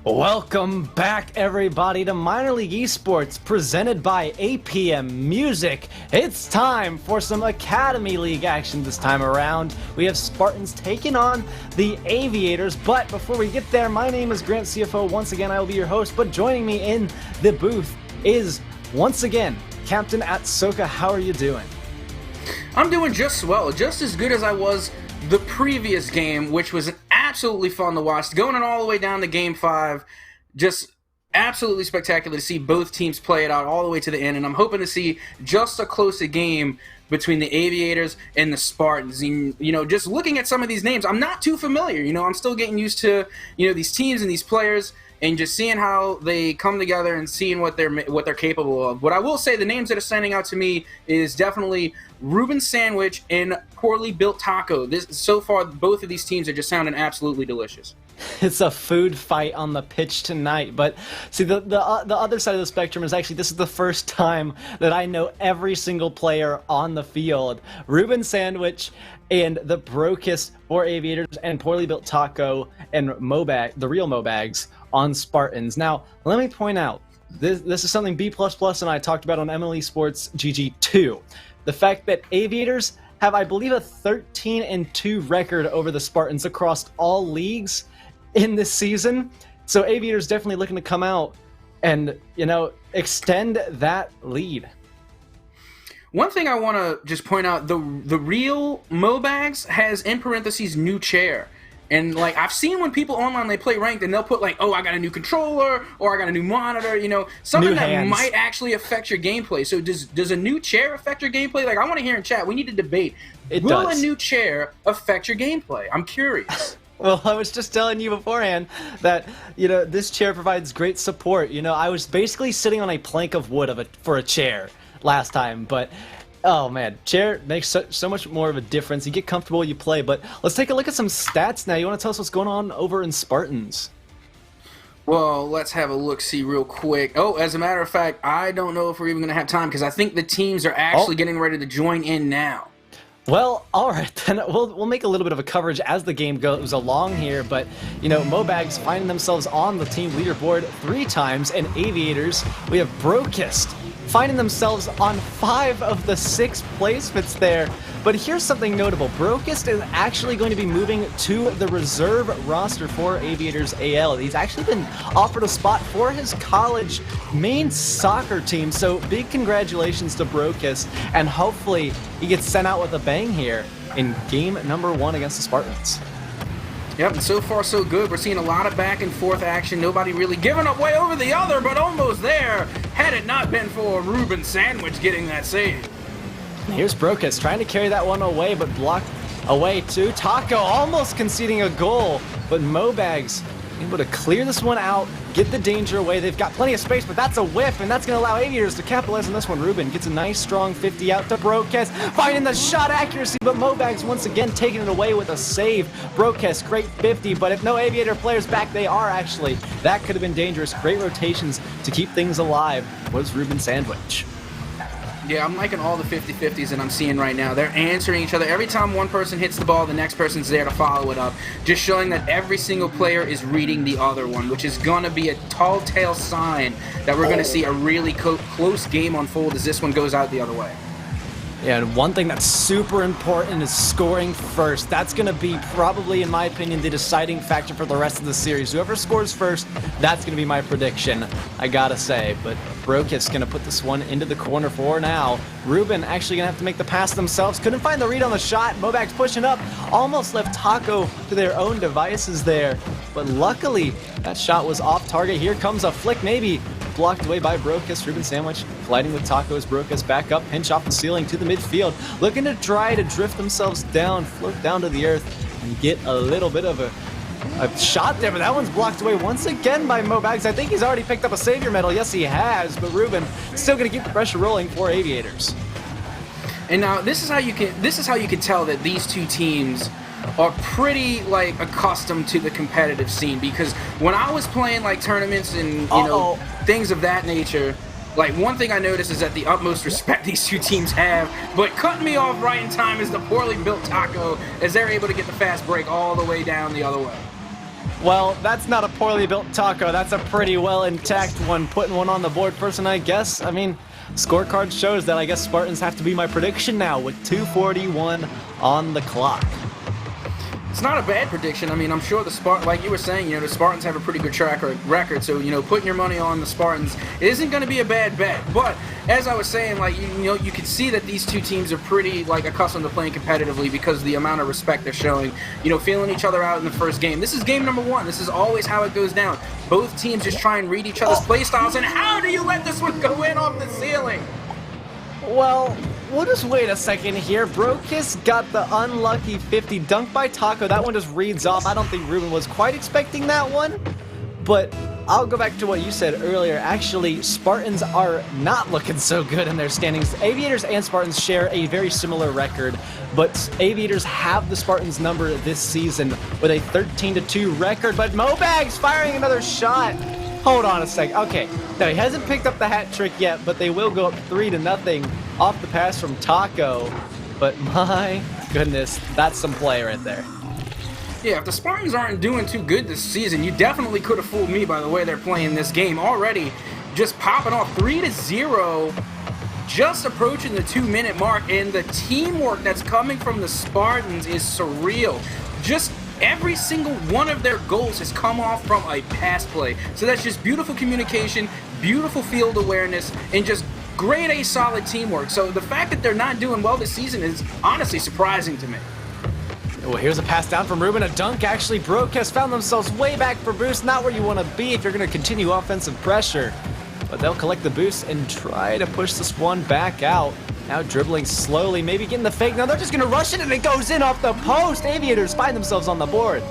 Welcome back, everybody, to Minor League Esports, presented by APM Music. It's time for some Academy League action this time around. We have Spartans taking on the Aviators, but before we get there, my name is Grant CFO. Once again, I will be your host, but joining me in the booth is, once again, Captain Atsoka. How are you doing? I'm doing just well, just as good as I was the previous game, which was absolutely fun to watch, going all the way down to Game 5. Just absolutely spectacular to see both teams play it out all the way to the end, and I'm hoping to see just a closer game between the Aviators and the Spartans. And, just looking at some of these names, I'm not too familiar. I'm still getting used to, these teams and these players, and just seeing how they come together and seeing what they're capable of. What I will say, the names that are standing out to me is definitely Reuben Sandwich and Poorly Built Taco. So far, both of these teams are just sounding absolutely delicious. It's a food fight on the pitch tonight, but see, the other side of the spectrum is actually this is the first time that I know every single player on the field. Reuben Sandwich and the Brocus for Aviators, and Poorly Built Taco and the real Mobags on Spartans. Now, let me point out, this is something B++ and I talked about on MLE Sports GG2. The fact that Aviators have, I believe, a 13-2 record over the Spartans across all leagues in this season. So Aviators definitely looking to come out and, extend that lead. One thing I want to just point out, the real Mobags has, in parentheses, new chair. And, I've seen when people online, they play ranked, and they'll put, I got a new controller, or I got a new monitor, something that might actually affect your gameplay. So does a new chair affect your gameplay? I want to hear in chat. We need to debate. Will a new chair affect your gameplay? I'm curious. Well, I was just telling you beforehand that, this chair provides great support. I was basically sitting on a plank of wood for a chair last time, but oh man, chair makes so much more of a difference. You get comfortable, you play, but let's take a look at some stats now. You want to tell us what's going on over in Spartans? Well, let's have a look-see real quick. Oh, as a matter of fact, I don't know if we're even going to have time, because I think the teams are actually getting ready to join in now. Well, all right, then we'll make a little bit of a coverage as the game goes along here, but, Mobags finding themselves on the team leaderboard 3 times, and Aviators, we have Brocust finding themselves on 5 of the 6 placements there. But here's something notable. Brocust is actually going to be moving to the reserve roster for Aviators AL. He's actually been offered a spot for his college main soccer team, so big congratulations to Brocust, and hopefully he gets sent out with a bang here in game number 1 against the Spartans. Yep, and so far so good. We're seeing a lot of back and forth action. Nobody really giving up way over the other, but almost there, had it not been for Reuben Sandwich getting that save. Here's Brocus trying to carry that one away, but blocked away too. Taco almost conceding a goal, but Mobags able to clear this one out, get the danger away. They've got plenty of space, but that's a whiff, and that's going to allow Aviators to capitalize on this one. Reuben gets a nice, strong 50 out to Brocus, finding the shot accuracy, but Mobags once again taking it away with a save. Brocus, great 50, but if no Aviator players back, they are actually. That could have been dangerous. Great rotations to keep things alive was Reuben Sandwich. Yeah, I'm liking all the 50-50s that I'm seeing right now. They're answering each other. Every time one person hits the ball, the next person's there to follow it up. Just showing that every single player is reading the other one, which is going to be a tall tale sign that we're going to see a really close game unfold as this one goes out the other way. Yeah, and one thing that's super important is scoring first. That's going to be probably, in my opinion, the deciding factor for the rest of the series. Whoever scores first, that's going to be my prediction, I gotta say. But Brocus going to put this one into the corner for now. Reuben actually going to have to make the pass themselves. Couldn't find the read on the shot. Mobags pushing up. Almost left Taco to their own devices there. But luckily, that shot was off target. Here comes a flick, maybe blocked away by Brocus. Reuben Sandwich colliding with Taco as Brocus back up, pinch off the ceiling to the midfield, looking to try to drift themselves down, float down to the earth, and get a little bit of a shot there, but that one's blocked away once again by Mobags. I think he's already picked up a savior medal. Yes, he has, but Reuben still going to keep the pressure rolling for Aviators. And now this is how you can tell that these two teams are pretty accustomed to the competitive scene, because when I was playing tournaments and things of that nature, one thing I noticed is that the utmost respect these two teams have, but cutting me off right in time is the Poorly Built Taco, as they're able to get the fast break all the way down the other way. Well, that's not a poorly built taco. That's a pretty well intact one, putting one on the board first, and I guess, scorecard shows that I guess Spartans have to be my prediction now with 2:41 on the clock. It's not a bad prediction. I'm sure like you were saying, the Spartans have a pretty good track record. So, putting your money on the Spartans isn't going to be a bad bet. But as I was saying, you can see that these two teams are pretty accustomed to playing competitively because of the amount of respect they're showing. Feeling each other out in the first game. This is game number one. This is always how it goes down. Both teams just try and read each other's play styles. And how do you let this one go in off the ceiling? Well, we'll just wait a second here. Brokis got the unlucky 50 dunk by Taco. That one just reads off. I don't think Ruben was quite expecting that one. But I'll go back to what you said earlier. Actually, Spartans are not looking so good in their standings. Aviators and Spartans share a very similar record, but Aviators have the Spartans number this season with a 13-2 record. But Mobags firing another shot. Hold on a sec. Okay, now he hasn't picked up the hat trick yet, but they will go up 3-0 off the pass from Taco. But my goodness, that's some play right there. Yeah, if the Spartans aren't doing too good this season, you definitely could have fooled me by the way they're playing this game already. Just popping off 3-0, just approaching the 2-minute mark, and the teamwork that's coming from the Spartans is surreal. Just every single one of their goals has come off from a pass play. So that's just beautiful communication, beautiful field awareness, and just grade A solid teamwork. So the fact that they're not doing well this season is honestly surprising to me. Well, here's a pass down from Ruben. A dunk actually broke. Has found themselves way back for boost. Not where you want to be if you're going to continue offensive pressure. But they'll collect the boost and try to push this one back out. Now dribbling slowly, maybe getting the fake. Now they're just going to rush it, and it goes in off the post. Aviators find themselves on the board.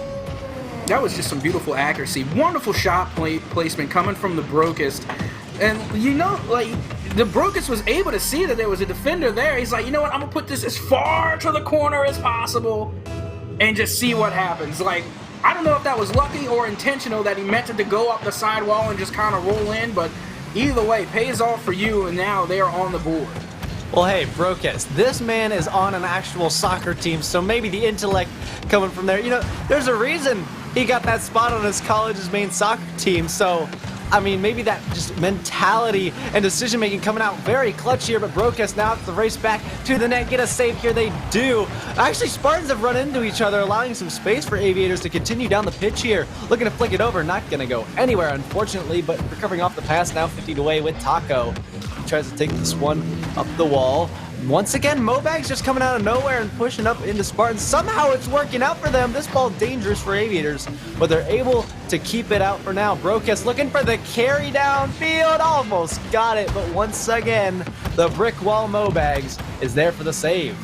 That was just some beautiful accuracy. Wonderful shot placement coming from the Brokist. And, the Brokist was able to see that there was a defender there. He's like, you know what, I'm going to put this as far to the corner as possible and just see what happens. I don't know if that was lucky or intentional that he meant it to go up the sidewall and just kind of roll in, but either way, pays off for you, and now they are on the board. Well, hey, Brokest, this man is on an actual soccer team, so maybe the intellect coming from there. There's a reason he got that spot on his college's main soccer team, so maybe that just mentality and decision-making coming out very clutch here, but Brokest now has to race back to the net, get a save here. They do. Actually, Spartans have run into each other, allowing some space for Aviators to continue down the pitch here. Looking to flick it over, not going to go anywhere, unfortunately, but recovering off the pass now 50 away with Taco. He tries to take this one up the wall. Once again, Mobag's just coming out of nowhere and pushing up into Spartans. Somehow it's working out for them. This ball dangerous for Aviators, but they're able to keep it out for now. Brokest looking for the carry downfield. Almost got it, but once again, the brick wall Mobags is there for the save.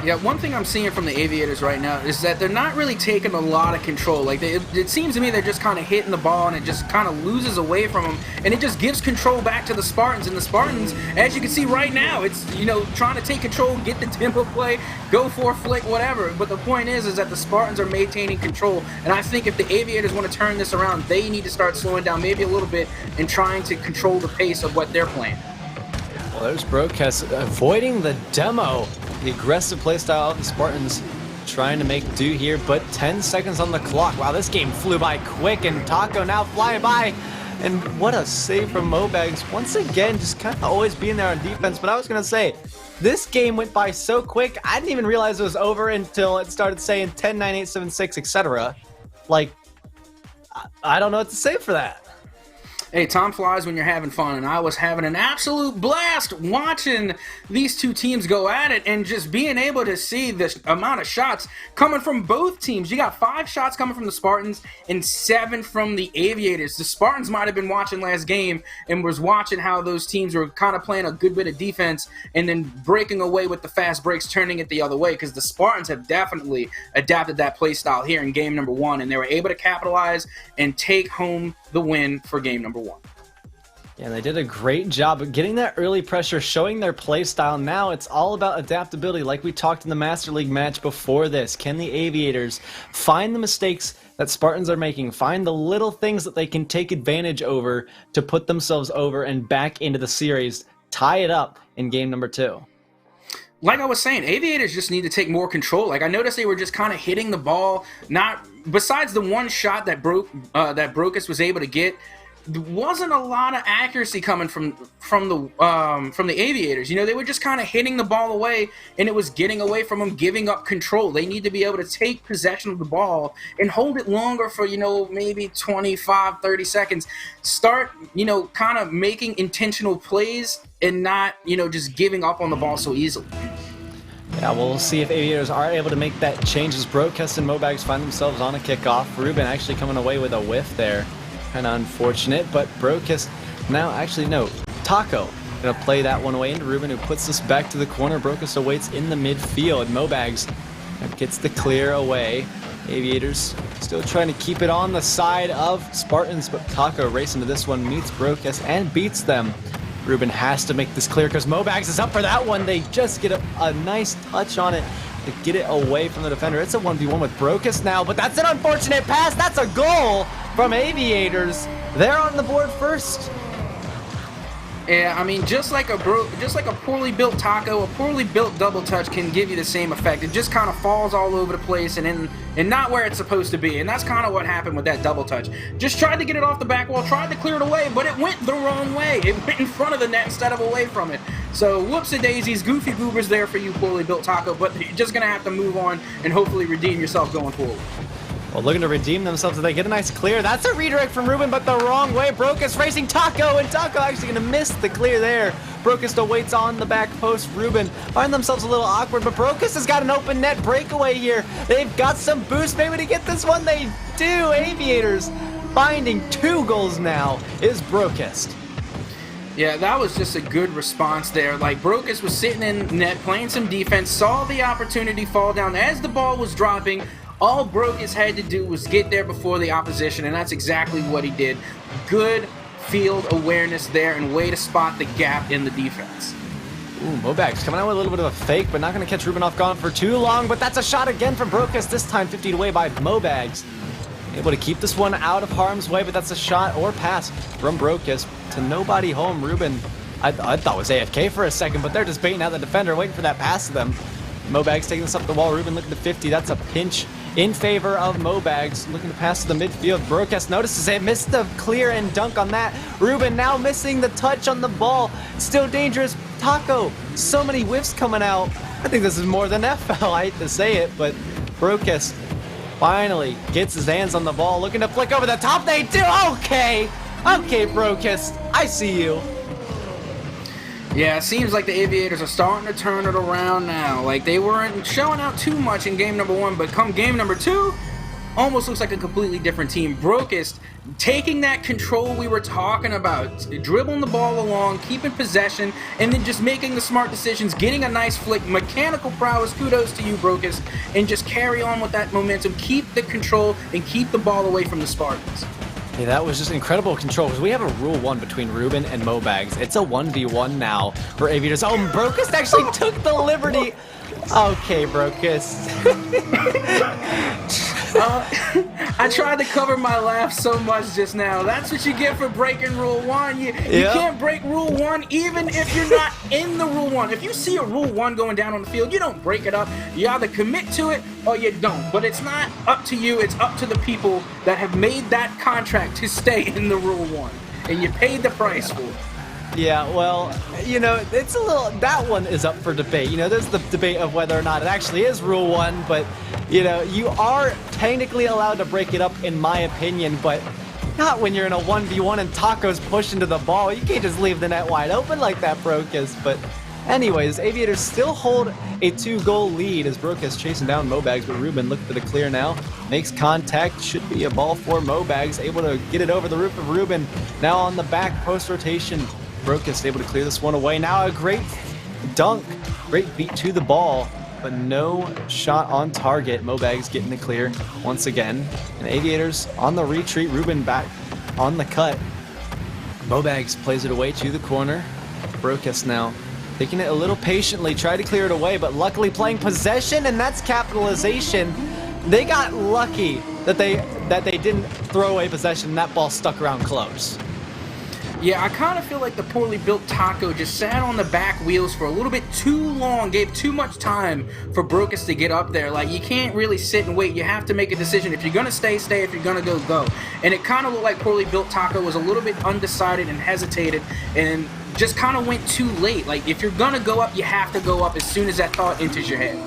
Yeah, one thing I'm seeing from the Aviators right now is that they're not really taking a lot of control. It seems to me they're just kind of hitting the ball and it just kind of loses away from them, and it just gives control back to the Spartans. And the Spartans, as you can see right now, it's trying to take control, get the tempo play, go for a flick, whatever. But the point is that the Spartans are maintaining control, and I think if the Aviators want to turn this around, they need to start slowing down maybe a little bit and trying to control the pace of what they're playing. Well, there's Brokest avoiding the demo. The aggressive playstyle of the Spartans trying to make do here, but 10 seconds on the clock. Wow, this game flew by quick, and Taco now flying by. And what a save from Mobags. Once again, just kind of always being there on defense. But I was going to say, this game went by so quick, I didn't even realize it was over until it started saying 10, 9, 8, 7, 6, etc. I don't know what to say for that. Hey, time flies when you're having fun, and I was having an absolute blast watching these two teams go at it and just being able to see the amount of shots coming from both teams. You got 5 shots coming from the Spartans and 7 from the Aviators. The Spartans might have been watching last game and was watching how those teams were kind of playing a good bit of defense and then breaking away with the fast breaks, turning it the other way, because the Spartans have definitely adapted that play style here in game number 1, and they were able to capitalize and take home the win for game number 1. Yeah, they did a great job of getting that early pressure, showing their play style. Now it's all about adaptability, like we talked in the Master League match before this. Can the Aviators find the mistakes that Spartans are making, find the little things that they can take advantage over to put themselves over and back into the series, tie it up in game number 2? like I was saying, Aviators just need to take more control. Like, I noticed they were just kind of hitting the ball, not besides the one shot that Brocus was able to get. There wasn't a lot of accuracy coming from the Aviators. You know, they were just kind of hitting the ball away, and it was getting away from them, giving up control. They need to be able to take possession of the ball and hold it longer for, you know, maybe 25, 30 seconds. Start, you know, kind of making intentional plays and not, you know, just giving up on the ball so easily. Yeah, we'll see if Aviators are able to make that change as Brocus and Mobags find themselves on a kickoff. Ruben actually coming away with a whiff there. Kind of unfortunate, but Brocus now, actually no, Taco gonna play that one away into Ruben, who puts this back to the corner. Brocus awaits in the midfield. Mobags gets the clear away. Aviators still trying to keep it on the side of Spartans, but Taco racing to this one, meets Brocus and beats them. Ruben has to make this clear because Mobags is up for that one. They just get a nice touch on it to get it away from the defender. It's a 1v1 with Brocus now, but that's an unfortunate pass. That's a goal from Aviators. They're on the board first. Yeah, I mean, just like a poorly built taco, a poorly built double touch can give you the same effect. It just kind of falls all over the place and not where it's supposed to be. And that's kind of what happened with that double touch. Just tried to get it off the back wall, tried to clear it away, but it went the wrong way. It went in front of the net instead of away from it. So whoops-a-daisies, goofy goobers there for you, poorly built taco, but you're just going to have to move on and hopefully redeem yourself going forward. Well, looking to redeem themselves, they get a nice clear. That's a redirect from Ruben, but the wrong way. Brocus racing Taco, and Taco actually going to miss the clear there. Brocus awaits on the back post. Ruben find themselves a little awkward, but Brocus has got an open net breakaway here. They've got some boost maybe to get this one. They do. Aviators finding 2 goals now is Brocus. Yeah, that was just a good response there. Like, Brocus was sitting in net playing some defense, saw the opportunity fall down as the ball was dropping. All Brocus had to do was get there before the opposition, and that's exactly what he did. Good field awareness there and way to spot the gap in the defense. Ooh, Mobags coming out with a little bit of a fake, but not going to catch Ruben off guard for too long. But that's a shot again from Brocus, this time 50 away by Mobags. Able to keep this one out of harm's way, but that's a shot or pass from Brocus to nobody home. Ruben, I thought was AFK for a second, but they're just baiting out the defender, waiting for that pass to them. Mobags taking this up the wall. Ruben looking to 50. That's a pinch in favor of Mobags. Looking to pass to the midfield. Brocus notices it. Missed the clear and dunk on that. Ruben now missing the touch on the ball. Still dangerous. Taco. So many whiffs coming out. I think this is more than FL. I hate to say it, but Brocus finally gets his hands on the ball. Looking to flick over the top. They do. Okay. Okay, Brocus. I see you. Yeah, it seems like the Aviators are starting to turn it around now. Like, they weren't showing out too much in game number 1, but come game number 2, almost looks like a completely different team. Brocus taking that control we were talking about, dribbling the ball along, keeping possession, and then just making the smart decisions, getting a nice flick, mechanical prowess, kudos to you, Brocus, and just carry on with that momentum, keep the control, and keep the ball away from the Spartans. Yeah, that was just incredible control because we have a rule 1 between Ruben and Mobags. It's a 1v1 now for Aviators. Oh, Brocus actually took the liberty. Okay, Brocus. I tried to cover my laugh so much just now. That's what you get for breaking Rule 1. You can't break Rule 1 even if you're not in the Rule 1. If you see a Rule 1 going down on the field, you don't break it up. You either commit to it or you don't. But it's not up to you. It's up to the people that have made that contract to stay in the Rule 1. And you paid the price for it. Yeah, well, you know, it's a little, that one is up for debate. You know, there's the debate of whether or not it actually is Rule 1, but, you know, you are technically allowed to break it up, in my opinion, but not when you're in a 1v1 and Taco's pushing to the ball. You can't just leave the net wide open like that, Brocus. But anyways, Aviators still hold a 2-goal lead as Brocus chasing down Mobags, but Ruben looking for the clear now. Makes contact, should be a ball for Mobags, able to get it over the roof of Ruben. Now on the back post rotation. Brocus able to clear this one away. Now a great dunk, great beat to the ball, but no shot on target. Mobags getting the clear once again. And Aviators on the retreat. Ruben back on the cut. Mobags plays it away to the corner. Brocus now taking it a little patiently, try to clear it away, but luckily playing possession, and that's capitalization. They got lucky that they didn't throw away possession and that ball stuck around close. Yeah, I kind of feel like the poorly built Taco just sat on the back wheels for a little bit too long, gave too much time for Brokus to get up there. Like, you can't really sit and wait. You have to make a decision. If you're going to stay, stay. If you're going to go, go. And it kind of looked like poorly built Taco was a little bit undecided and hesitated and just kind of went too late. Like, if you're going to go up, you have to go up as soon as that thought enters your head.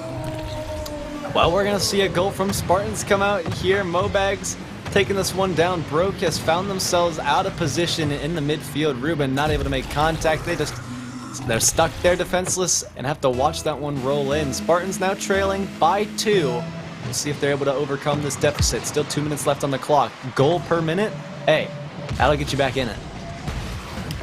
Well, we're going to see a goal from Spartans come out here. Mobags taking this one down. Brokus found themselves out of position in the midfield. Ruben not able to make contact. They're stuck there defenseless and have to watch that one roll in. Spartans now trailing by 2. We'll see if they're able to overcome this deficit. Still 2 minutes left on the clock. Goal per minute. Hey, that'll get you back in it.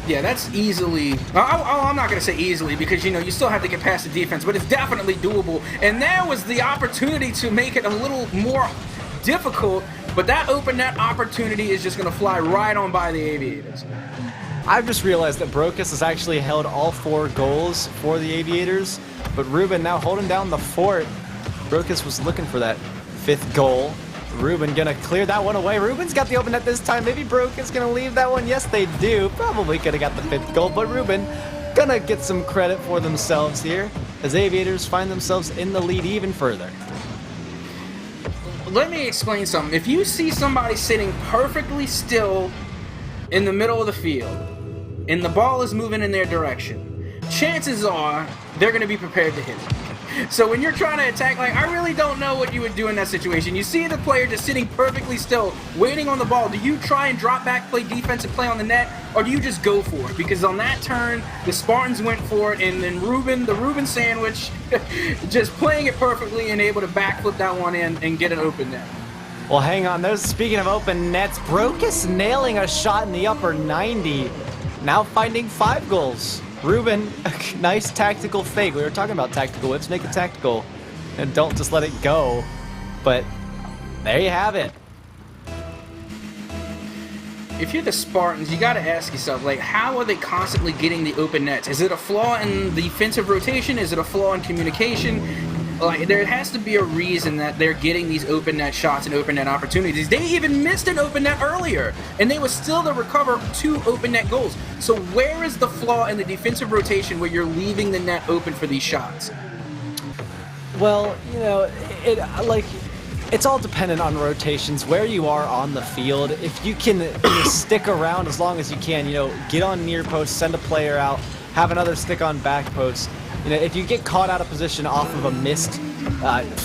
Yeah, that's easily... I'm not going to say easily because, you know, you still have to get past the defense, but it's definitely doable. And there was the opportunity to make it a little more difficult, but that open net opportunity is just going to fly right on by the Aviators. I've just realized that Brokus has actually held all 4 goals for the Aviators, but Ruben now holding down the fort. Brokus was looking for that 5th goal. Ruben gonna clear that one away. Ruben's got the open net this time. Maybe Brokus gonna leave that one. Yes, they do. Probably could have got the 5th goal, but Ruben gonna get some credit for themselves here as Aviators find themselves in the lead even further. Let me explain something. If you see somebody sitting perfectly still in the middle of the field and the ball is moving in their direction, chances are they're going to be prepared to hit it. So when you're trying to attack, like, I really don't know what you would do in that situation. You see the player just sitting perfectly still, waiting on the ball. Do you try and drop back, play defense, and play on the net, or do you just go for it? Because on that turn, the Spartans went for it, and then the Ruben sandwich, just playing it perfectly and able to backflip that one in and get an open net. Well, hang on. Speaking of open nets, Brokus nailing a shot in the upper 90. Now finding 5 goals. Ruben, nice tactical fake. We were talking about tactical whips. Make it tactical and don't just let it go. But there you have it. If you're the Spartans, you got to ask yourself, like, how are they constantly getting the open nets? Is it a flaw in the defensive rotation? Is it a flaw in communication? Like, there has to be a reason that they're getting these open net shots and open net opportunities. They even missed an open net earlier, and they were still to recover 2 open net goals. So where is the flaw in the defensive rotation where you're leaving the net open for these shots? Well, you know, it's all dependent on rotations, where you are on the field. If you can stick around as long as you can, you know, get on near post, send a player out, have another stick on back post. You know, if you get caught out of position off of a missed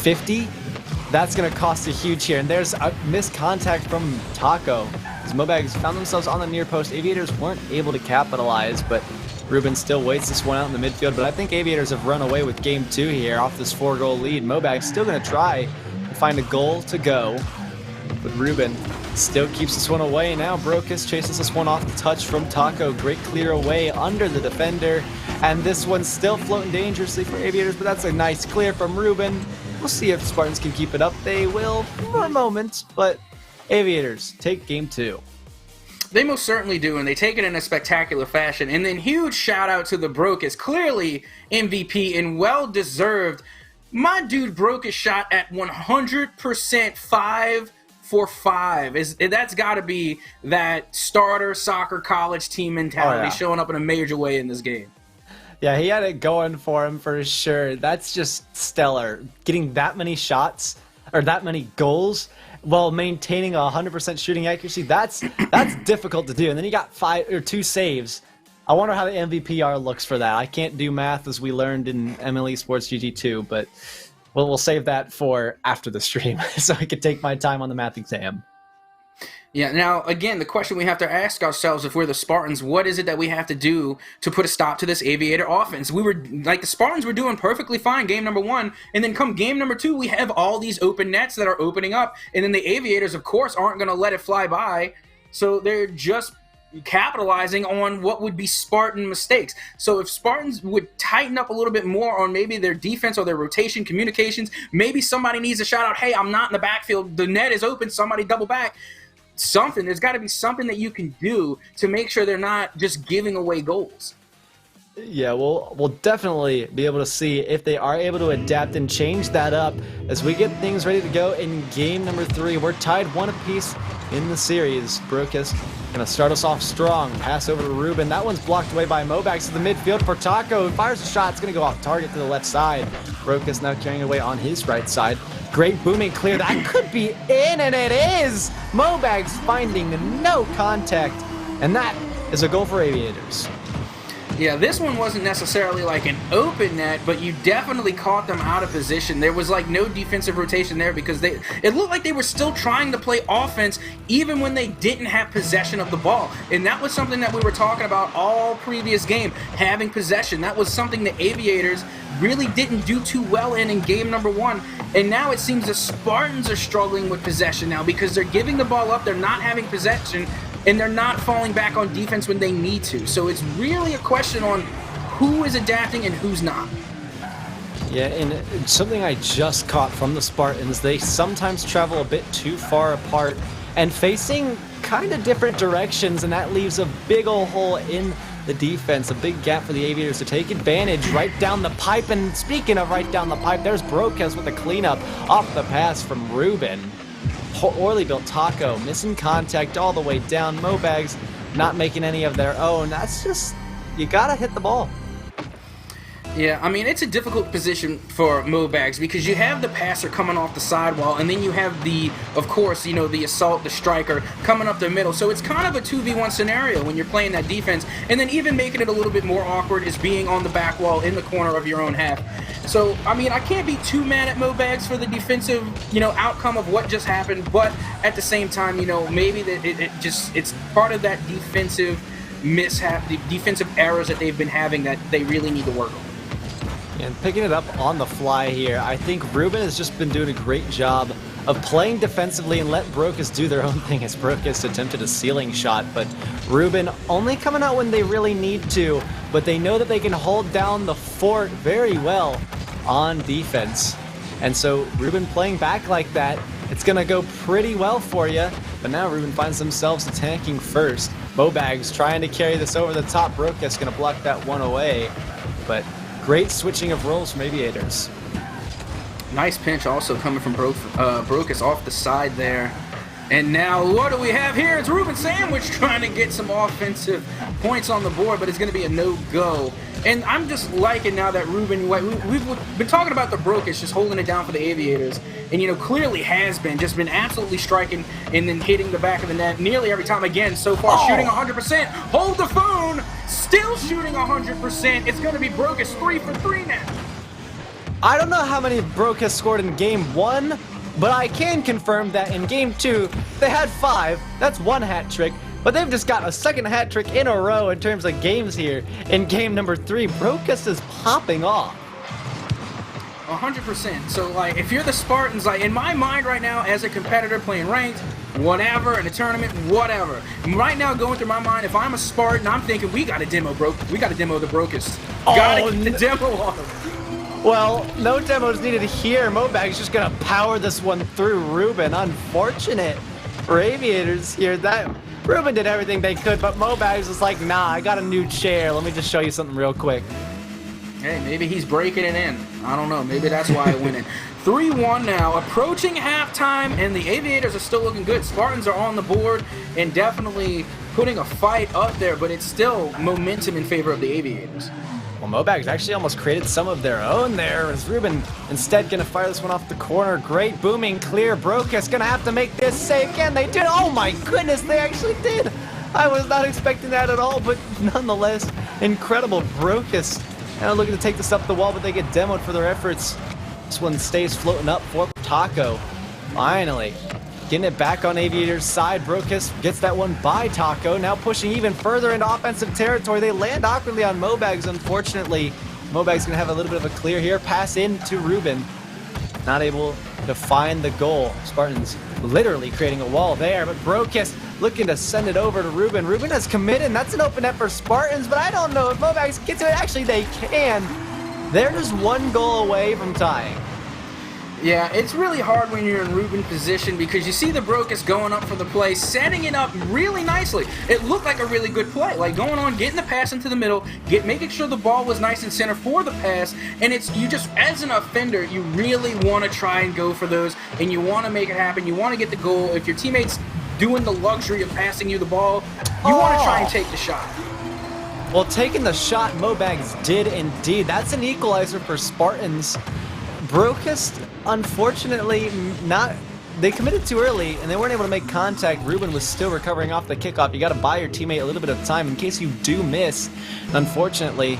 50, that's going to cost you huge here. And there's a missed contact from Taco. As Mobags found themselves on the near post, Aviators weren't able to capitalize, but Ruben still waits this one out in the midfield. But I think Aviators have run away with game 2 here off this 4-goal lead. Mobags still going to try to find a goal to go, but Ruben still keeps this one away. Now Brokus chases this one off the touch from Taco. Great clear away under the defender. And this one's still floating dangerously for Aviators, but that's a nice clear from Ruben. We'll see if Spartans can keep it up. They will for a moment, but Aviators take game 2. They most certainly do, and they take it in a spectacular fashion. And then huge shout out to the Brokus, clearly MVP and well-deserved. My dude Brokus shot at 100% 5 for 5. That's got to be that starter soccer college team mentality showing up in a major way in this game. Yeah, he had it going for him for sure. That's just stellar. Getting that many shots, or that many goals, while maintaining 100% shooting accuracy, that's difficult to do. And then you got 2 saves. I wonder how the MVPR looks for that. I can't do math as we learned in MLE Esports GG2, but we'll save that for after the stream so I can take my time on the math exam. Yeah, now, again, the question we have to ask ourselves, if we're the Spartans, what is it that we have to do to put a stop to this Aviator offense? The Spartans were doing perfectly fine game number 1, and then come game number 2, we have all these open nets that are opening up, and then the Aviators, of course, aren't going to let it fly by, so they're just capitalizing on what would be Spartan mistakes. So if Spartans would tighten up a little bit more on maybe their defense or their rotation communications, maybe somebody needs a shout out, hey, I'm not in the backfield, the net is open, somebody double back. There's got to be something that you can do to make sure they're not just giving away goals. Yeah, we'll definitely be able to see if they are able to adapt and change that up as we get things ready to go in game number 3. We're tied 1 apiece in the series. Brocus gonna start us off strong. Pass over to Ruben. That one's blocked away by Mobax to the midfield for Taco. Fires a shot. It's gonna go off target to the left side. Brocus now carrying away on his right side. Great booming clear. That could be in, and it is! Mobax finding no contact, and that is a goal for Aviators. Yeah, this one wasn't necessarily like an open net, but you definitely caught them out of position. There was like no defensive rotation there because it looked like they were still trying to play offense even when they didn't have possession of the ball. And that was something that we were talking about all previous game, having possession. That was something the Aviators really didn't do too well in game number 1. And now it seems the Spartans are struggling with possession now because they're giving the ball up, they're not having possession, and they're not falling back on defense when they need to. So it's really a question on who is adapting and who's not. Yeah, and something I just caught from the Spartans, they sometimes travel a bit too far apart and facing kind of different directions, and that leaves a big old hole in the defense, a big gap for the Aviators to take advantage right down the pipe. And speaking of right down the pipe, there's Brocas with a cleanup off the pass from Ruben. Poorly built Taco, missing contact all the way down. Mobags not making any of their own. That's just, you gotta hit the ball. Yeah, I mean, it's a difficult position for Mobags because you have the passer coming off the sidewall, and then you have of course, you know, the assault, the striker coming up the middle. So it's kind of a 2v1 scenario when you're playing that defense, and then even making it a little bit more awkward is being on the back wall in the corner of your own half. So, I mean, I can't be too mad at Mobags for the defensive, you know, outcome of what just happened, but at the same time, you know, maybe that it's part of that defensive mishap, the defensive errors that they've been having that they really need to work on. And picking it up on the fly here, I think Ruben has just been doing a great job of playing defensively and let Brocas do their own thing as Brocas attempted a ceiling shot, but Ruben only coming out when they really need to, but they know that they can hold down the fort very well on defense. And so Ruben playing back like that, it's going to go pretty well for you, but now Ruben finds themselves attacking first. Mobags trying to carry this over the top. Brocas going to block that one away, but great switching of roles from Aviators. Nice pinch also coming from Brocas off the side there. And now what do we have here? It's Ruben Sandwich trying to get some offensive points on the board, but it's going to be a no-go. And I'm just liking now that Ruben, we've been talking about the Brocas just holding it down for the Aviators. And, you know, clearly has just been absolutely striking and then hitting the back of the net nearly every time again so far. Shooting 100%. Hold the phone. Still shooting 100%. It's going to be Brocas 3 for 3 now. I don't know how many Brocas scored in game 1, but I can confirm that in game 2, they had 5. That's 1 hat trick. But they've just got a second hat trick in a row in terms of games here. In game number 3, Brocas is popping off. 100%. So, like, if you're the Spartans, like, in my mind right now, as a competitor playing ranked, whatever, in a tournament, whatever. Right now, going through my mind, if I'm a Spartan, I'm thinking, we got to demo the Brocas. Got to get the demo on them. Well, no demos needed here. Mobag's just going to power this one through Ruben. Unfortunate for Aviators here. That Ruben did everything they could, but Mobags was like, nah, I got a new chair. Let me just show you something real quick. Hey, maybe he's breaking it in. I don't know. Maybe that's why I went in. 3-1 now, approaching halftime, and the Aviators are still looking good. Spartans are on the board and definitely putting a fight up there, but it's still momentum in favor of the Aviators. Well, Mobags actually almost created some of their own there, as Ruben instead gonna fire this one off the corner. Great booming clear. Brocas gonna have to make this save. Can they did? Oh my goodness, they actually did. I was not expecting that at all, but nonetheless, incredible. Brocas now looking to take this up the wall, but they get demoed for their efforts. This one stays floating up for Taco. Finally, getting it back on Aviator's side. Brocas gets that one by Taco. Now pushing even further into offensive territory. They land awkwardly on Mobags, unfortunately. Mobags going to have a little bit of a clear here. Pass into Ruben. Not able to find the goal. Spartans literally creating a wall there, but Brocas looking to send it over to Ruben. Ruben has committed, and that's an open net for Spartans, but I don't know if Mobags get to it. Actually, they can. They're just one goal away from tying. Yeah, it's really hard when you're in Ruben position because you see the Brocus going up for the play, setting it up really nicely. It looked like a really good play, like going on, getting the pass into the middle, making sure the ball was nice and center for the pass, and you just, as an offender, you really want to try and go for those, and you want to make it happen. You want to get the goal. If your teammate's doing the luxury of passing you the ball, you want to try and take the shot. Well, taking the shot, Mobags did indeed. That's an equalizer for Spartans. Brocust, unfortunately, they committed too early and they weren't able to make contact. Ruben was still recovering off the kickoff. You got to buy your teammate a little bit of time in case you do miss. Unfortunately,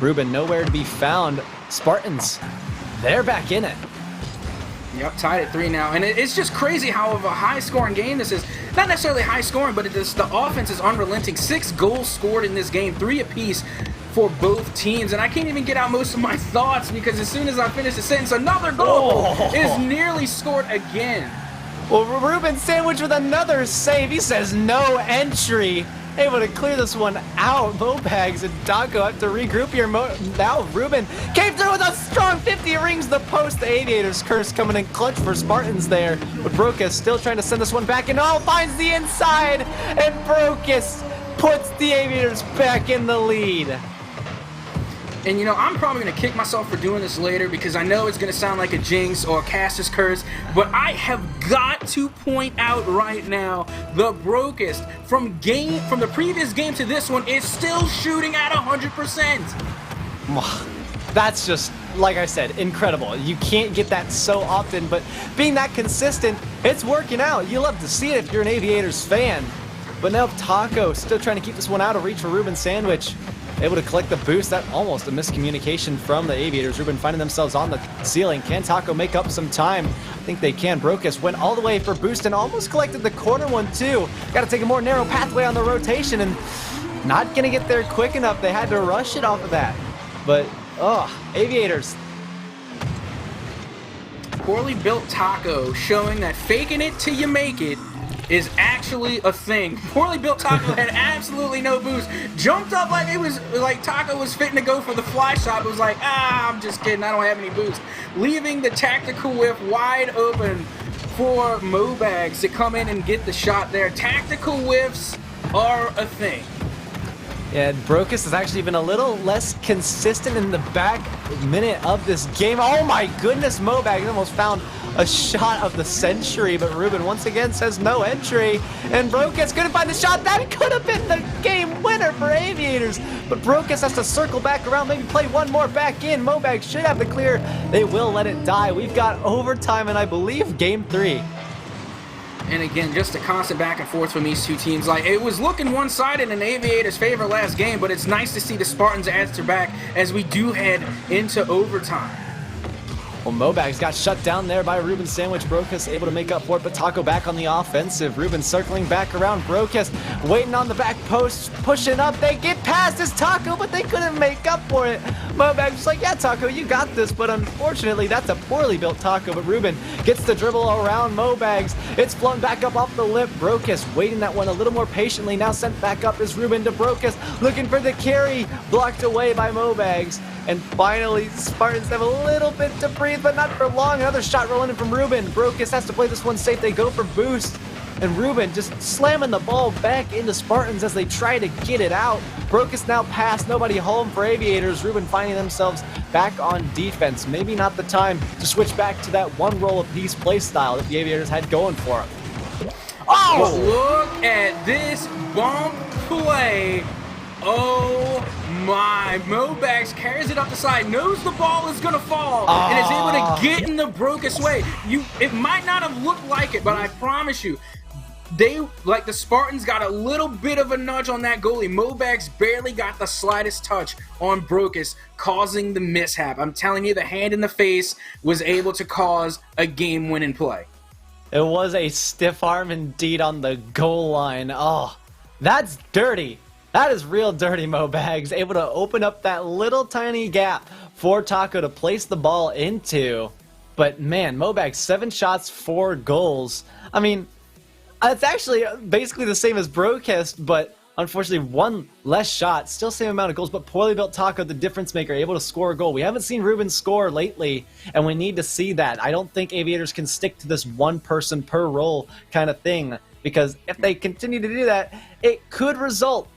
Ruben nowhere to be found. Spartans, they're back in it. Yep, tied at 3 now, and it's just crazy how of a high-scoring game this is. Not necessarily high-scoring, but the offense is unrelenting. 6 goals scored in this game, 3 apiece for both teams, and I can't even get out most of my thoughts because as soon as I finish the sentence, another goal is nearly scored again. Well, Ruben Sandwich with another save. He says no entry. Able to clear this one out. Mobags and Daco have to regroup here. Now Ruben came through with a strong 50, rings the post. The Aviators curse coming in clutch for Spartans there. But Brocus still trying to send this one back and finds the inside. And Brocus puts the Aviators back in the lead. And, I'm probably going to kick myself for doing this later because I know it's going to sound like a jinx or a caster's curse, but I have got to point out right now, the Brocust from the previous game to this one is still shooting at 100%. That's just, like I said, incredible. You can't get that so often, but being that consistent, it's working out. You love to see it if you're an Aviators fan. But now Taco still trying to keep this one out of reach for Ruben Sandwich. Able to collect the boost. That almost a miscommunication from the Aviators. Ruben finding themselves on the ceiling. Can Taco make up some time? I think they can. Brocus went all the way for boost and almost collected the corner one too. Got to take a more narrow pathway on the rotation and not going to get there quick enough. They had to rush it off of that. But, Aviators. Poorly built Taco showing that faking it till you make it is actually a thing. Poorly built Taco had absolutely no boost. Jumped up like it was like Taco was fitting to go for the fly shot. It was like, I'm just kidding. I don't have any boost. Leaving the tactical whiff wide open for Mobags to come in and get the shot there. Tactical whiffs are a thing. Yeah, Brocus has actually been a little less consistent in the back minute of this game. Oh my goodness, Mobags almost found a shot of the century, but Ruben once again says no entry, and Brocus couldn't find the shot. That could have been the game winner for Aviators, but Brocus has to circle back around, maybe play one more back in. Mobags should have the clear. They will let it die. We've got overtime, and I believe game 3. And again, just a constant back and forth from these two teams. Like, it was looking one-sided in Aviators' favor last game, but it's nice to see the Spartans answer back as we do head into overtime. Well, Mobags got shut down there by Ruben Sandwich. Brocus able to make up for it, but Taco back on the offensive. Ruben circling back around. Brocus waiting on the back post, pushing up. They get past this Taco, but they couldn't make up for it. Mobags just like, yeah, Taco, you got this, but unfortunately, that's a poorly built Taco. But Ruben gets the dribble around Mobags. It's flown back up off the lip. Brocus waiting that one a little more patiently. Now sent back up is Ruben to Brocus, looking for the carry, blocked away by Mobags. And finally, Spartans have a little bit to breathe, but not for long. Another shot rolling in from Ruben. Brocus has to play this one safe. They go for boost. And Ruben just slamming the ball back into Spartans as they try to get it out. Brocus now passed. Nobody home for Aviators. Ruben finding themselves back on defense. Maybe not the time to switch back to that one roll apiece play style that the Aviators had going for them. Oh! Look at this bump play. Oh my, Mobags carries it up the side, knows the ball is gonna fall, and is able to get in the Brocus way. It might not have looked like it, but I promise you, the Spartans got a little bit of a nudge on that goalie. Mobags barely got the slightest touch on Brocus, causing the mishap. I'm telling you, the hand in the face was able to cause a game-winning play. It was a stiff arm indeed on the goal line. Oh, that's dirty. That is real dirty, Mobags. Able to open up that little tiny gap for Taco to place the ball into. But man, Mobags, 7 shots, 4 goals. I mean, it's actually basically the same as Brocust, but Unfortunately, one less shot, still same amount of goals, but poorly built Taco, the difference maker, able to score a goal. We haven't seen Ruben score lately, and we need to see that. I don't think Aviators can stick to this one person per role kind of thing, because if they continue to do that, it could result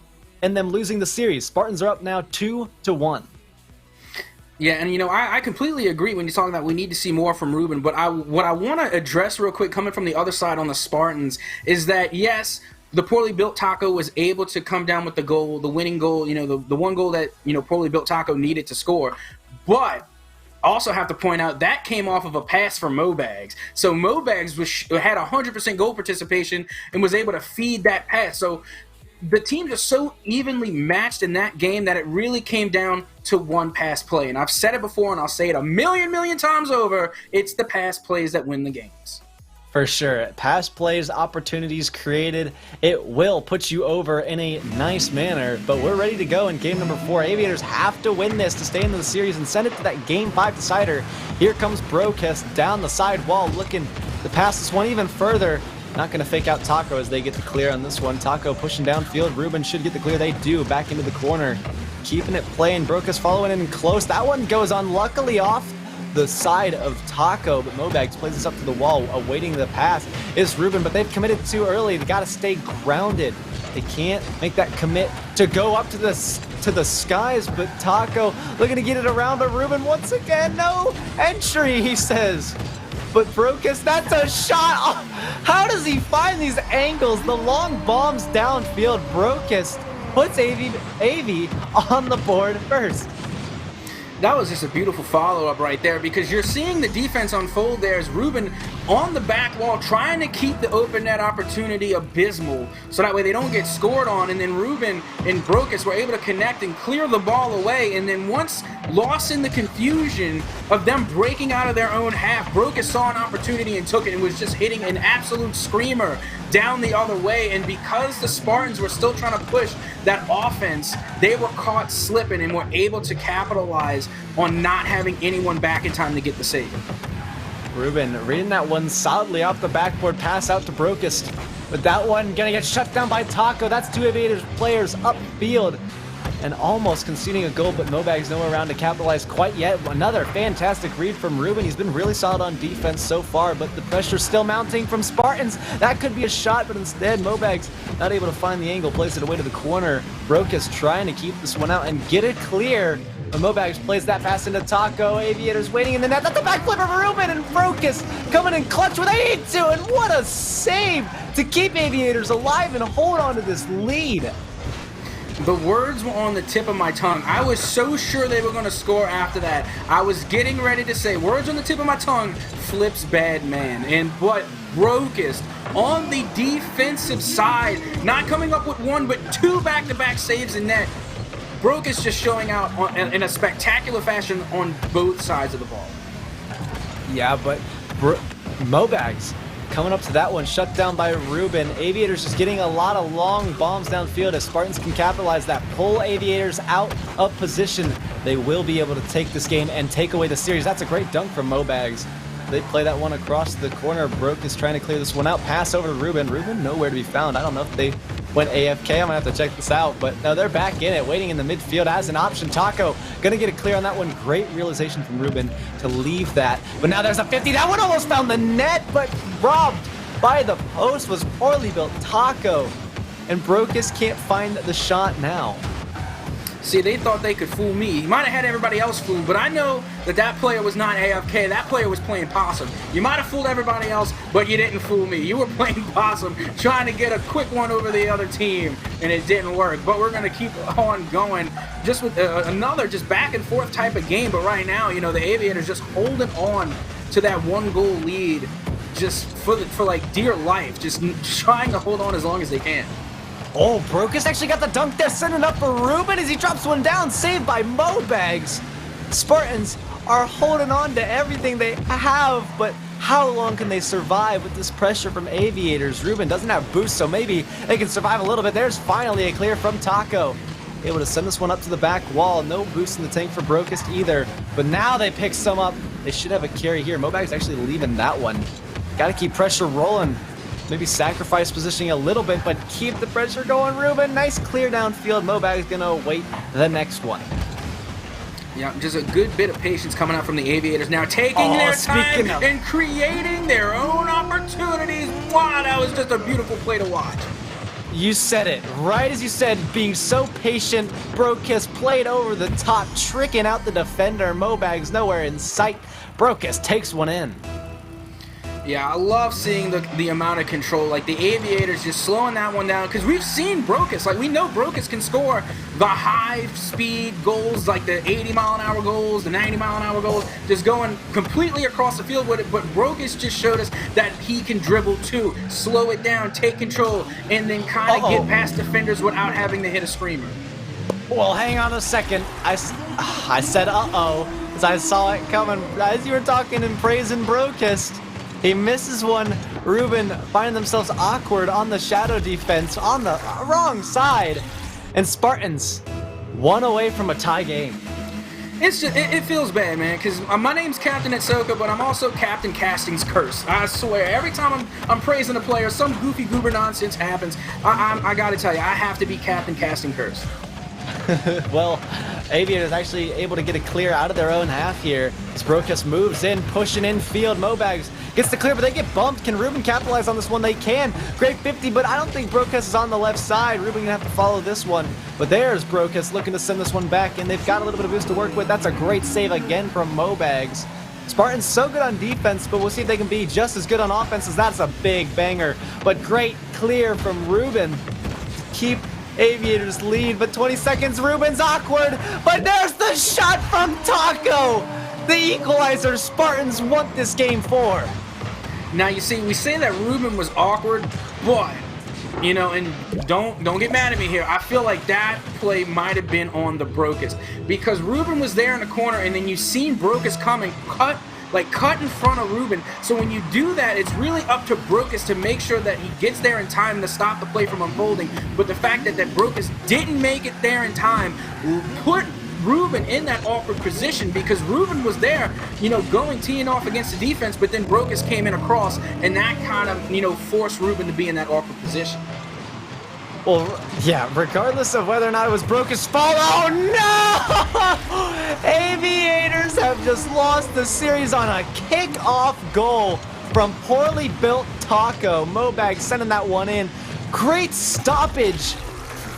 in them losing the series. Spartans are up now 2-1. Yeah, and I completely agree when you're talking about we need to see more from Ruben, but what I want to address real quick coming from the other side on the Spartans is that, yes, the poorly built Taco was able to come down with the goal, the winning goal, the one goal that, poorly built Taco needed to score. But also have to point out that came off of a pass from Mobags. So Mobags had 100% goal participation and was able to feed that pass. So the teams are so evenly matched in that game that it really came down to one pass play. And I've said it before and I'll say it a million times over. It's the pass plays that win the games. For sure. Pass plays, opportunities created. It will put you over in a nice manner, but we're ready to go in game number 4. Aviators have to win this to stay into the series and send it to that game 5 decider. Here comes Brokest down the side wall, looking to pass this one even further. Not going to fake out Taco as they get the clear on this one. Taco pushing downfield. Ruben should get the clear. They do. Back into the corner. Keeping it playing. Brokest following in close. That one goes unluckily off the side of Taco, but Mobags plays this up to the wall, awaiting the pass is Ruben, but they've committed too early. They got to stay grounded. They can't make that commit to go up to the skies, but Taco looking to get it around to Ruben once again. No entry, he says. But Brokest, that's a shot. Oh, how does he find these angles? The long bombs downfield. Brokest puts Avi on the board first. That was just a beautiful follow-up right there, because you're seeing the defense unfold there as Ruben on the back wall trying to keep the open net opportunity abysmal so that way they don't get scored on, and then Ruben and Brokest were able to connect and clear the ball away, and then once lost in the confusion of them breaking out of their own half, Brokest saw an opportunity and took it and was just hitting an absolute screamer down the other way, and because the Spartans were still trying to push that offense, they were caught slipping and were able to capitalize on not having anyone back in time to get the save. Ruben reading that one solidly off the backboard, pass out to Brokest, but that one gonna get shut down by Taco. That's two Aviators players upfield and almost conceding a goal, but Mobags nowhere around to capitalize quite yet. Another fantastic read from Ruben. He's been really solid on defense so far, but the pressure's still mounting from Spartans. That could be a shot, but instead Mobags not able to find the angle, plays it away to the corner. Brokest trying to keep this one out and get it clear. But Mobags plays that pass into Taco. Aviators waiting in the net. That's the backflip of Ruben, and Brokest coming in clutch with a 8-2, and what a save to keep Aviators alive and hold on to this lead. The words were on the tip of my tongue. I was so sure they were going to score after that. I was getting ready to say, words on the tip of my tongue, flips bad man. And but Brokest on the defensive side, not coming up with one, but two back-to-back saves in net. Brokest just showing out in a spectacular fashion on both sides of the ball. Yeah, but Mobags coming up to that one, shut down by Ruben. Aviators just getting a lot of long bombs downfield as Spartans can capitalize that. Pull Aviators out of position. They will be able to take this game and take away the series. That's a great dunk from Mobags. They play that one across the corner. Brokest trying to clear this one out. Pass over to Ruben. Ruben nowhere to be found. I don't know if they went AFK. I'm going to have to check this out. But no, they're back in it, waiting in the midfield as an option. Taco going to get it clear on that one. Great realization from Ruben to leave that. But now there's a 50. That one almost found the net, but robbed by the post was poorly built Taco. And Brokest can't find the shot now. See, they thought they could fool me. He might have had everybody else fooled, but I know that player was not AFK. That player was playing possum. You might have fooled everybody else, but you didn't fool me. You were playing possum, trying to get a quick one over the other team, and it didn't work. But we're going to keep on going just with another just back and forth type of game. But right now, the Aviators just holding on to that one goal lead just for like dear life, just trying to hold on as long as they can. Oh, Brokest actually got the dunk there, sending up for Ruben as he drops one down, saved by Mobags. Spartans are holding on to everything they have, but how long can they survive with this pressure from Aviators? Ruben doesn't have boost, so maybe they can survive a little bit. There's finally a clear from Taco. Able to send this one up to the back wall. No boost in the tank for Brokest either, but now they pick some up. They should have a carry here. Mobags actually leaving that one. Got to keep pressure rolling. maybe sacrifice positioning a little bit, but keep the pressure going. Ruben, nice clear downfield. Mobag's going to await the next one. Yeah, just a good bit of patience coming out from the Aviators now, taking their time and creating their own opportunities. Wow, that was just a beautiful play to watch. You said it. Right as you said, being so patient, Brocus played over the top, tricking out the defender. Mobag's nowhere in sight. Brocus takes one in. Yeah, I love seeing the amount of control, like the Aviators just slowing that one down, because we've seen Brocus, like we know Brocus can score the high speed goals, like the 80-mile-an-hour goals, the 90-mile-an-hour goals, just going completely across the field with it, but Brocus just showed us that he can dribble too, slow it down, take control, and then kind of get past defenders without having to hit a screamer. Well, hang on a second. I said uh-oh, as I saw it coming, as you were talking and praising Brocus. He misses one. Ruben finding themselves awkward on the shadow defense on the wrong side. And Spartans, one away from a tie game. It's just, it feels bad, man, because my name's Captain Etsoka, but I'm also Captain Casting's Curse. I swear, every time I'm praising a player, some goofy goober nonsense happens. I gotta tell you, I have to be Captain Casting Curse. Well, Aviators actually able to get a clear out of their own half here. As Brocus moves in, pushing in field. Mobags gets the clear, but they get bumped. Can Ruben capitalize on this one? They can. Great 50, but I don't think Brocus is on the left side. Ruben gonna have to follow this one. But there's Brocus looking to send this one back, and they've got a little bit of boost to work with. That's a great save again from Mobags. Spartans so good on defense, but we'll see if they can be just as good on offense, as that's a big banger. But great clear from Ruben to keep Aviators lead, but 20 seconds, Ruben's awkward, but there's the shot from Taco! The equalizer. Spartans want this game 4. Now you see, we say that Ruben was awkward, but, you know, and don't get mad at me here, I feel like that play might have been on the Brocus, because Ruben was there in the corner, and then you seen Brocus come and cut in front of Ruben. So when you do that, it's really up to Brocus to make sure that he gets there in time to stop the play from unfolding. But the fact that Brocus didn't make it there in time put Ruben in that awkward position, because Ruben was there, you know, teeing off against the defense, but then Brocus came in across, and that kind of, you know, forced Ruben to be in that awkward position. Well, yeah, regardless of whether or not it was Brocus' fault. Oh no! Aviators have just lost the series on a kickoff goal from poorly built Taco. Mobags sending that one in. Great stoppage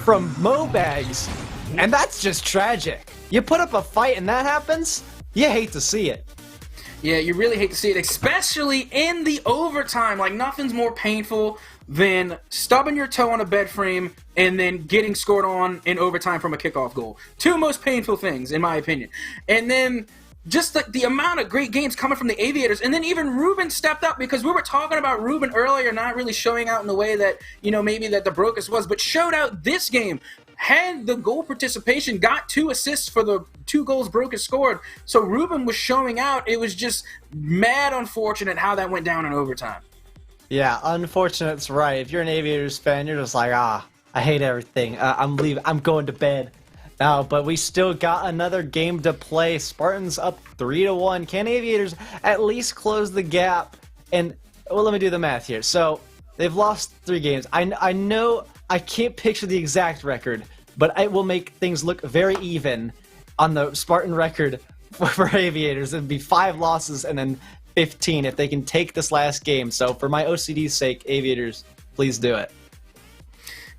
from Mobags. And that's just tragic. You put up a fight and that happens, you hate to see it. Yeah, you really hate to see it, especially in the overtime. Like, nothing's more painful than stubbing your toe on a bed frame and then getting scored on in overtime from a kickoff goal. Two most painful things, in my opinion. And then just the amount of great games coming from the Aviators, and then even Ruben stepped up, because we were talking about Ruben earlier not really showing out in the way that, you know, maybe that the Brocus was, but showed out this game. Had the goal participation, got 2 assists for the 2 goals Brocus scored. So Ruben was showing out. It was just mad unfortunate how that went down in overtime. Yeah, unfortunate's right. If you're an Aviators fan, you're just like, I hate everything. I'm leaving. I'm going to bed. Now, but we still got another game to play. Spartans up 3-1. Can Aviators at least close the gap? And, well, let me do the math here. So, they've lost 3 games. I know I can't picture the exact record, but it will make things look very even on the Spartan record for Aviators. It'd be 5 losses and then 15 if they can take this last game. So for my OCD's sake, Aviators, please do it.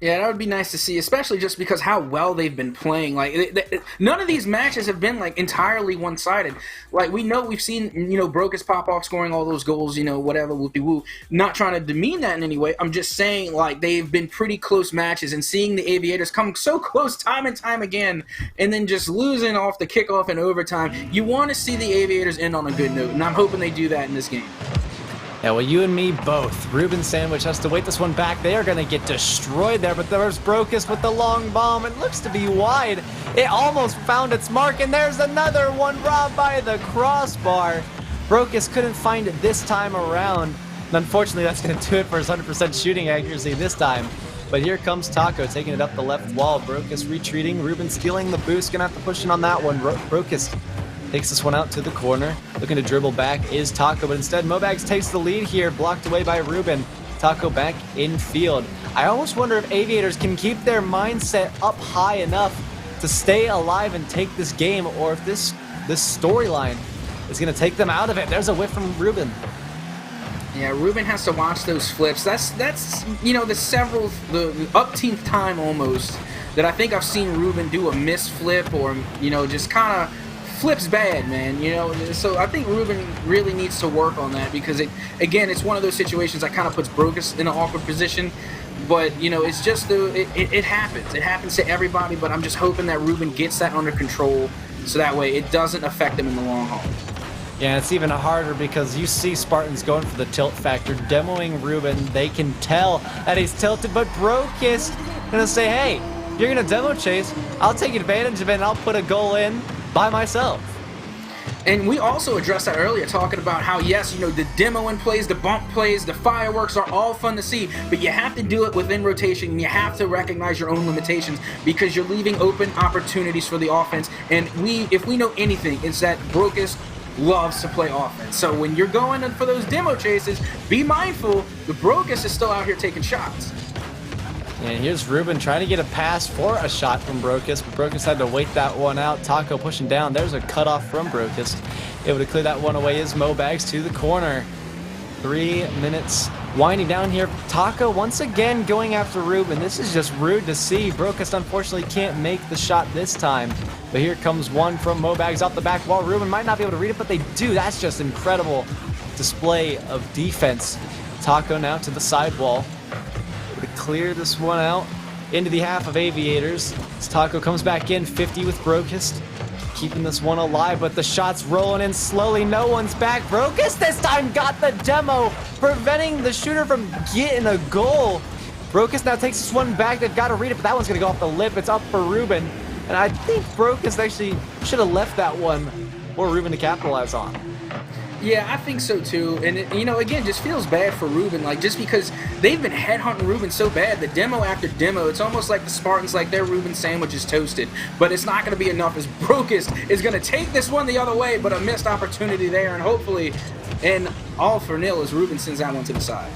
Yeah, that would be nice to see, especially just because how well they've been playing. Like, none of these matches have been, like, entirely one-sided. Like, we've seen, you know, Brocus pop off scoring all those goals, you know, whatever, whoopie-woo. Not trying to demean that in any way. I'm just saying, like, they've been pretty close matches, and seeing the Aviators come so close time and time again, and then just losing off the kickoff in overtime, you want to see the Aviators end on a good note, and I'm hoping they do that in this game. Yeah, well, you and me both. Ruben Sandwich has to wait this one back. They are going to get destroyed there, but there's Brocus with the long bomb. It looks to be wide. It almost found its mark, and there's another one robbed by the crossbar. Brocus couldn't find it this time around. And unfortunately, that's going to do it for his 100% shooting accuracy this time. But here comes Taco taking it up the left wall. Brocus retreating. Ruben stealing the boost. Going to have to push in on that one. Brocus takes this one out to the corner. Looking to dribble back is Taco, but instead Mobags takes the lead here, blocked away by Ruben. Taco back in field. I almost wonder if Aviators can keep their mindset up high enough to stay alive and take this game, or if this storyline is going to take them out of it. There's a whiff from Ruben. Yeah, Ruben has to watch those flips. That's you know, the umpteenth time almost that I think I've seen Ruben do a misflip, or, you know, just kind of flips bad, man. You know, so I think Ruben really needs to work on that, because it's one of those situations that kind of puts Brokus in an awkward position. But, you know, it's just it happens. It happens to everybody. But I'm just hoping that Ruben gets that under control, so that way it doesn't affect him in the long haul. Yeah, it's even harder because you see Spartans going for the tilt factor, demoing Ruben. They can tell that he's tilted, but Brokus gonna say, hey, you're gonna demo chase, I'll take advantage of it and I'll put a goal in by myself. And we also addressed that earlier, talking about how, yes, you know, the demoing plays, the bump plays, the fireworks are all fun to see, but you have to do it within rotation, and you have to recognize your own limitations, because you're leaving open opportunities for the offense. And if we know anything, it's that Brokus loves to play offense. So when you're going for those demo chases, be mindful the Brokus is still out here taking shots. And here's Ruben trying to get a pass for a shot from Brokus, but Brokus had to wait that one out. Taco pushing down. There's a cutoff from Brokus. Able to clear that one away is Mobags to the corner. 3 minutes winding down here. Taco once again going after Ruben. This is just rude to see. Brokus unfortunately can't make the shot this time. But here comes one from Mobags off the back wall. Ruben might not be able to read it, but they do. That's just incredible display of defense. Taco now to the sidewall. To clear this one out into the half of Aviators. As Taco comes back in, 50 with Brokus, keeping this one alive, but the shot's rolling in slowly. No one's back. Brokus this time got the demo, preventing the shooter from getting a goal. Brokus now takes this one back. They've got to read it, but that one's going to go off the lip. It's up for Ruben, and I think Brokus actually should have left that one for Ruben to capitalize on. Yeah, I think so too. And, you know, again, just feels bad for Ruben, like, just because they've been headhunting Ruben so bad, the demo after demo, it's almost like the Spartans, like their Ruben sandwich is toasted. But it's not going to be enough, as Brokus is going to take this one the other way, but a missed opportunity there, and hopefully, and all for nil as Ruben sends that one to the side.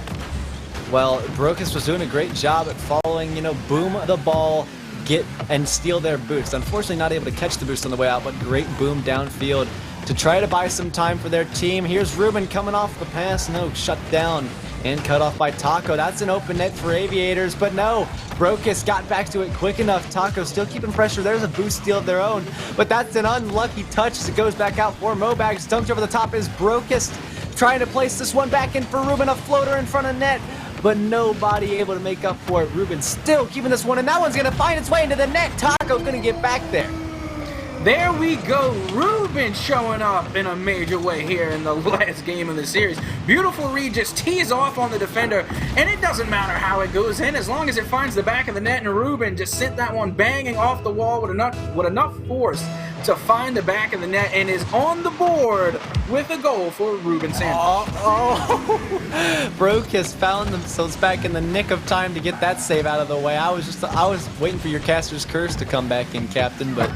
Well, Brokus was doing a great job at following, you know, boom the ball, get and steal their boost. Unfortunately, not able to catch the boost on the way out, but great boom downfield to try to buy some time for their team. Here's Ruben coming off the pass. No, shut down and cut off by Taco. That's an open net for Aviators, but no, Brokus got back to it quick enough. Taco still keeping pressure. There's a boost steal of their own, but that's an unlucky touch as it goes back out for Mobags. Dunked over the top is Brokus, trying to place this one back in for Ruben. A floater in front of net, but nobody able to make up for it. Ruben still keeping this one, and that one's going to find its way into the net. Taco going to get back there. There we go, Ruben showing up in a major way here in the last game of the series. Beautiful read, just tees off on the defender, and it doesn't matter how it goes in as long as it finds the back of the net, and Ruben just sent that one banging off the wall with enough force to find the back of the net, and is on the board with a goal for Ruben Sanders. Brokus found themselves back in the nick of time to get that save out of the way. I was waiting for your caster's curse to come back in, Captain, but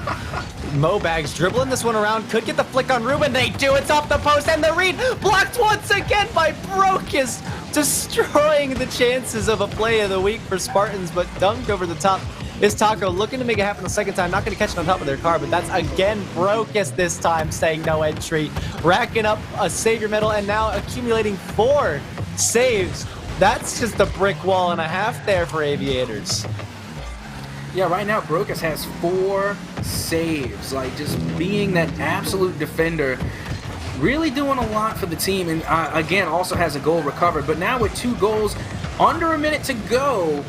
Mobags dribbling this one around, could get the flick on Ruben. They do. It's off the post, and the read blocked once again by Brokus, destroying the chances of a play of the week for Spartans, but dunked over the top is Taco, looking to make it happen the second time. Not going to catch it on top of their car, but that's again Brokus this time saying no entry, racking up a savior medal, and now accumulating 4 saves. That's just a brick wall and a half there for Aviators. Yeah, right now Brokus has 4 saves, like just being that absolute defender, really doing a lot for the team, and again also has a goal recovered. But now with 2 goals, under a minute to go,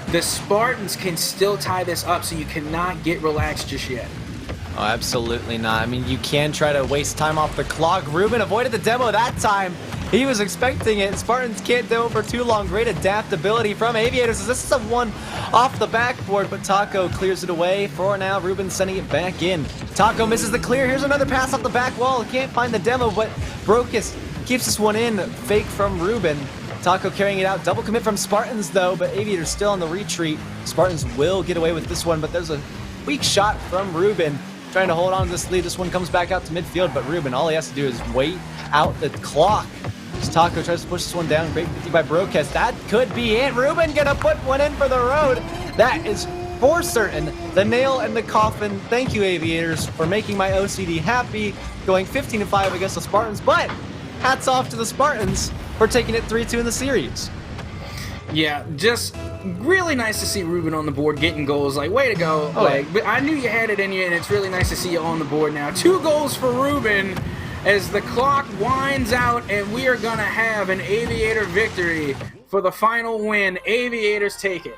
the Spartans can still tie this up, so you cannot get relaxed just yet. Oh, absolutely not. I mean, you can try to waste time off the clock. Ruben avoided the demo that time. He was expecting it. Spartans can't demo for too long. Great adaptability from Aviators. This is a one off the backboard, but Taco clears it away. For now, Ruben sending it back in. Taco misses the clear. Here's another pass off the back wall. Can't find the demo, but Brokus keeps this one in. Fake from Ruben. Taco carrying it out. Double commit from Spartans, though, but Aviators still on the retreat. Spartans will get away with this one, but there's a weak shot from Ruben. Trying to hold on to this lead. This one comes back out to midfield, but Ruben, all he has to do is wait out the clock As Taco tries to push this one down. Great 50 by Brocast. That could be it. Ruben gonna put one in for the road. That is for certain the nail in the coffin. Thank you, Aviators, for making my OCD happy. Going 15-5 against the Spartans, but hats off to the Spartans for taking it 3-2 in the series. Yeah, just really nice to see Ruben on the board getting goals. Like, way to go. But I knew you had it in you, and it's really nice to see you on the board now. 2 goals for Ruben as the clock winds out, and we are going to have an Aviator victory for the final win. Aviators take it.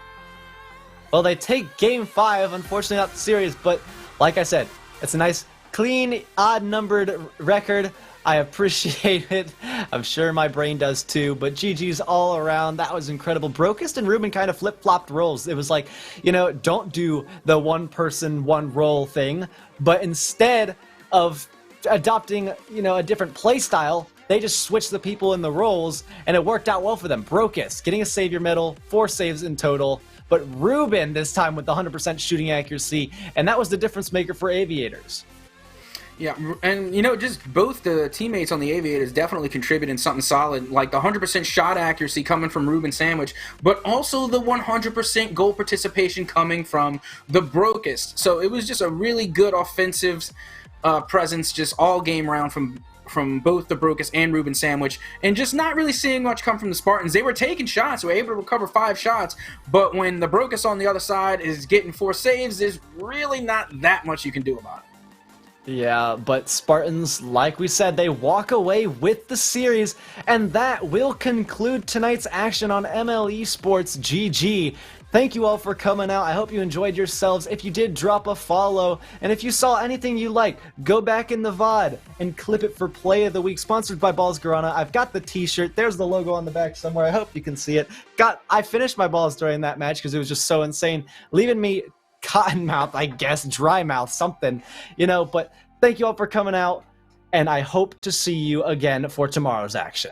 Well, they take Game 5, unfortunately not the series, but like I said, it's a nice, clean, odd-numbered record. I appreciate it. I'm sure my brain does too, but GG's all around. That was incredible. Brocast and Ruben kind of flip-flopped roles. It was like, you know, don't do the one-person, one-role thing, but instead of adopting, you know, a different play style, they just switched the people in the roles, and it worked out well for them. Brocast getting a savior medal, 4 saves in total, but Ruben this time with the 100% shooting accuracy, and that was the difference maker for Aviators. Yeah, and you know, just both the teammates on the Aviators definitely contributed something solid, like the 100% shot accuracy coming from Ruben Sandwich, but also the 100% goal participation coming from the Brocast. So it was just a really good offensive presence, just all game round from both the Brocast and Ruben Sandwich, and just not really seeing much come from the Spartans. They were taking shots, they were able to recover 5 shots, but when the Brocast on the other side is getting 4 saves, there's really not that much you can do about it. Yeah, but Spartans, like we said, they walk away with the series, and that will conclude tonight's action on MLE Sports. GG. Thank you all for coming out. I hope you enjoyed yourselves. If you did, drop a follow. And if you saw anything you like, go back in the VOD and clip it for Play of the Week, sponsored by Balls Guarana. I've got the t-shirt. There's the logo on the back somewhere. I hope you can see it. I finished my balls during that match because it was just so insane, leaving me cotton mouth, I guess, dry mouth, something, you know. But thank you all for coming out, and I hope to see you again for tomorrow's action.